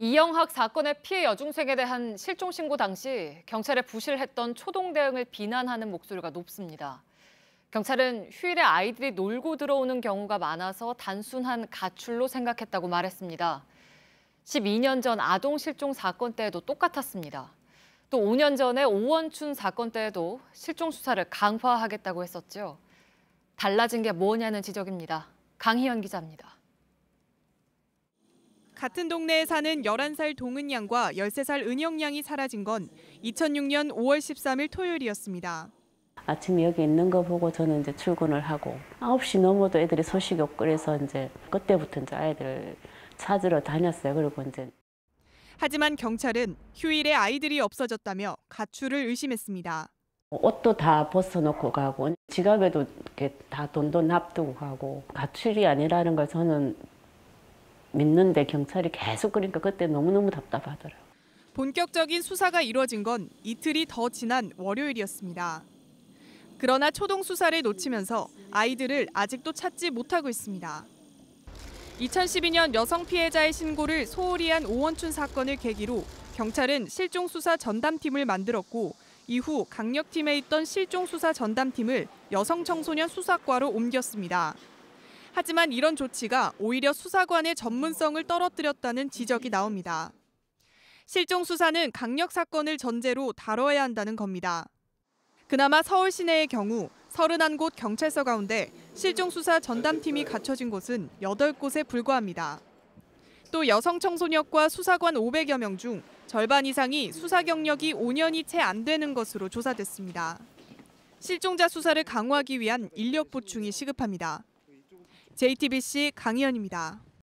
이영학 사건의 피해 여중생에 대한 실종 신고 당시 경찰에 부실했던 초동 대응을 비난하는 목소리가 높습니다. 경찰은 휴일에 아이들이 놀고 들어오는 경우가 많아서 단순한 가출로 생각했다고 말했습니다. 12년 전 아동 실종 사건 때에도 똑같았습니다. 또 5년 전에 오원춘 사건 때에도 실종 수사를 강화하겠다고 했었죠. 달라진 게 뭐냐는 지적입니다. 강희연 기자입니다. 같은 동네에 사는 11살 동은 양과 13살 은영 양이 사라진 건 2006년 5월 13일 토요일이었습니다. 아침에 여기 있는 거 보고 저는 이제 출근을 하고 9시 넘어도 애들이 소식이 없고 그래서 이제 그때부터 이제 아이들 찾으러 다녔어요. 그리고 이제 하지만 경찰은 휴일에 아이들이 없어졌다며 가출을 의심했습니다. 옷도 다 벗어놓고 가고 지갑에도 이렇게 다 돈도 납두고 가고 가출이 아니라는 걸 저는 믿는데 경찰이 계속 그러니까 그때 너무너무 답답하더라고요. 본격적인 수사가 이뤄진 건 이틀이 더 지난 월요일이었습니다. 그러나 초동 수사를 놓치면서 아이들을 아직도 찾지 못하고 있습니다. 2012년 여성 피해자의 신고를 소홀히 한 오원춘 사건을 계기로 경찰은 실종수사 전담팀을 만들었고 이후 강력팀에 있던 실종수사 전담팀을 여성청소년 수사과로 옮겼습니다. 하지만 이런 조치가 오히려 수사관의 전문성을 떨어뜨렸다는 지적이 나옵니다. 실종 수사는 강력 사건을 전제로 다뤄야 한다는 겁니다. 그나마 서울 시내의 경우 31곳 경찰서 가운데 실종 수사 전담팀이 갖춰진 곳은 8곳에 불과합니다. 또 여성청소년과 수사관 500여 명 중 절반 이상이 수사 경력이 5년이 채 안 되는 것으로 조사됐습니다. 실종자 수사를 강화하기 위한 인력 보충이 시급합니다. JTBC 강희연입니다.